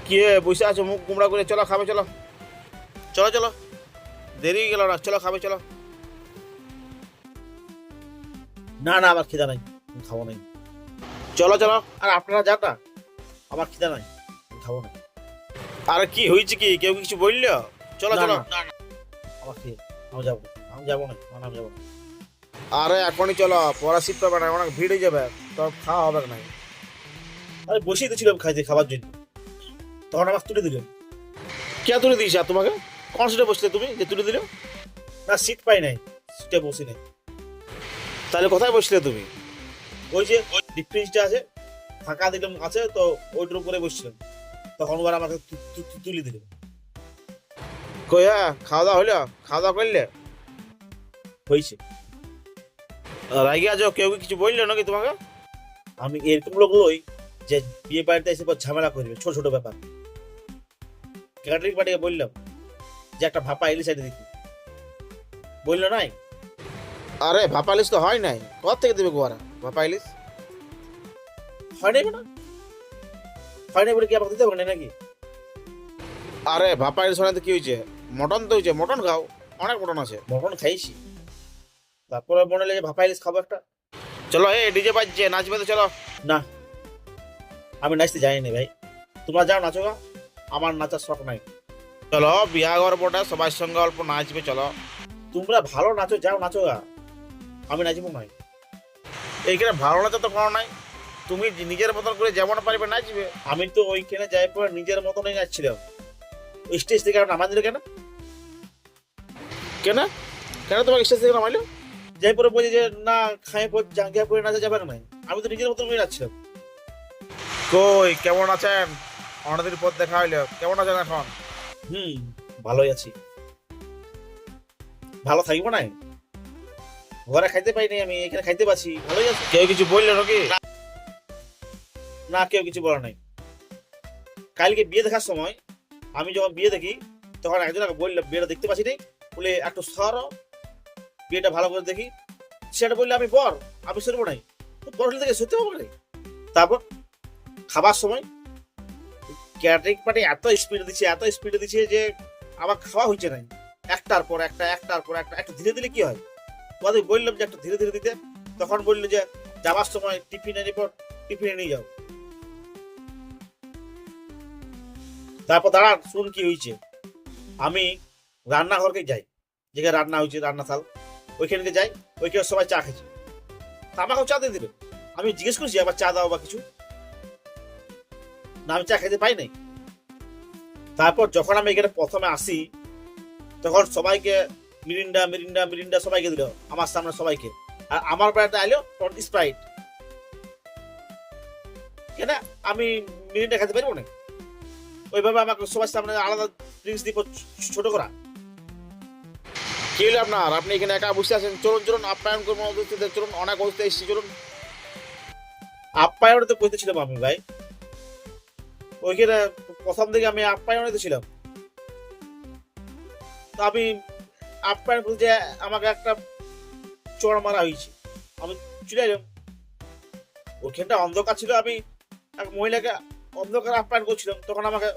কি বসে আছো মুখ কুমড়া করে? চলো খাবে, চলো চলো চলো, দেরি হয়ে গেল না, চলো খাবে চলো। না না, আমার খিদা নাই, আমি খাবো নাই। চলো চলো, আর আপনারা যান না, আমার খিদা নাই, আমি খাবো না। আরে কি হয়েছে, কি কেউ কিছু বললো? চলো চলো। না না, আমার খেয়ে আমি যাবো, আমি যাবো না, আমি যাবো না। আরে এখনই চলো, পড়া শিফট পাবে না, অনেক ভিড় হয়ে যাবে, তো খাওয়া হবে না। আরে বসেই তো ছিলাম খাইতে, খাবার জন্য, তখন আমাকে তুলে দিলেন। কে তুলে দিয়েছে আর তোমাকে? কোন সিটে বসলে তুমি যে তুলে দিল? না, সিট পাই নাই, সিটে বসি নাই। তাহলে কোথায় বসলে তুমি? ওই যে ডিপ ফ্রিজটা আছে, ফাঁকা দিলাম আছে তো, ওইটার উপরে বসছিলাম, তখন ওরা আমাকে তুলে দিল। কইয়া খাওয়া দাওয়া হইলো? খাওয়া দাওয়া করলে? হয়েছে। রাগে আছো, কেউ কি কিছু বললো নাকি তোমাকে? আমি এরকম লোকই যে বিয়ে বাড়িতে এসে পর ঝামেলা করবে ছোট ছোট ব্যাপার। ক্যাটারিং পার্টিকে বললাম যে একটা ভাপা ইলিশ এনে দিতে, বললো নাই। আরে ভাপা ইলিশ তো হয় নাই, কোথা থেকে দেবে গোয়ারা ভাপা ইলিশ? হয় নাই, না হয় নাই বলে কি আমাকে দিতে হবে না নাকি? আরে ভাপা ইলিশ হয় না তো কি হয়েছে? মটন তো হয়েছে, মটন খাও, অনেক মটন আছে। মটন খাইছি, তারপরে মনে হলে যে ভাপা ইলিশ খাবো একটা। চলো, এ ডিজে বাজছে, নাচবে তো চলো। না, আমি নাচতে জানি না ভাই, তোমরা যাও নাচো গা, আমার নাচার শখ নাই। চলো বিয়া ঘর বটে, সবার সঙ্গে অল্প নাচবে, চলো। তোমরা ভালো নাচো, যাও নাচো গা, আমি নাচবো নাই। এইখানে ভালো নাচো তো কোনো নাই, তুমি নিজের মতন করে যেমন পারবে নাচবে। আমি তো ওইখানে যাই পরে নিজের মতনই নাচছিলাম, স্টেজ থেকে নামা দিল কেন? কেন কেন তোমাকে স্টেজ থেকে নামাইলো? যাই পরে বলছি যে না, খাই পর জাঙ্গিয়া পরে নাচা যাবে না। আমি তো নিজের মতন করে নাচছিলাম। কই কেমন আছেন? অনেকদিন পর দেখা হইলো, কেমন আছেন এখন? ভালোই আছি। ভালো থাকবো না, ঘরে খাইতে পাইনি, আমি এখানে খাইতে পাচ্ছি, ভালোই আছে। কেউ কিছু বললো নাকি? না, কেউ কিছু বলে নাই। কালকে বিয়ে দেখার সময় আমি যখন বিয়ে দেখি, তখন একজন বললাম বিয়েটা দেখতে পাচ্ছি নি, বলে একটু সর, বিয়েটা ভালো করে দেখি। সেটা বললে আমি বর, আমি শুনবো নাই, বর হলে দেখে সত্যি পাবো না। তারপর খাবার সময় ক্যাটারিং পার্টি এত স্পিডে দিচ্ছে, এত স্পিডে দিচ্ছে যে আমার খাওয়া হচ্ছে না। একটার পর একটা, একটার পর একটা, একটু ধীরে দিলে কি হয়? তোমাদের বললাম যে একটু ধীরে ধীরে দিতে, তখন বললো যে যাওয়ার সময় টিফিনে পর টিফিনে নিয়ে যাও। তারপর দাঁড়ান, শুন কি হয়েছে। আমি রান্নাঘরকে যাই, যেখানে রান্না হয়েছে, রান্নাশাল, ওইখানে যাই, ওইখানে সবাই চা খেয়েছে, আমাকেও চা দিয়ে দিল। আমি জিজ্ঞেস করছি আবার চা দাও বা কিছু, না আমি চা খেতে পাই নাই। তারপর যখন আমি এখানে প্রথমে আসি, তখন সবাইকে মিরিন্ডা মিরিন্ডা মিরিন্ডা সবাইকে দিল, আমার সামনে সবাইকে। আর আমার বেড়াতে আইলো স্প্রাইট। কেন আমি মিরিন্ডা খেতে পারবো না? ওইভাবে আমাকে সবার সামনে আলাদা ড্রিঙ্কস দিব ছোট করা। কি হলো আপনার? আপনি এখানে একা বসে আছেন, চলুন চলুন আপ্যায়ন করবো, চলুন, অনেক অবস্থা এসেছি, চলুন। আপ্যায়নে তো করতে ছিলাম আমি ভাই, ওইখানে প্রথম থেকে আমি আপ্যায়নে তো ছিলাম। তো আমি আপ্যায়ন করতে আমাকে একটা চড় মারা হয়েছে, আমি চলে এলাম। ওইখানটা অন্ধকার ছিল, আমি এক মহিলাকে অন্ধকার আপ্যায়ন করছিলাম, তখন আমাকে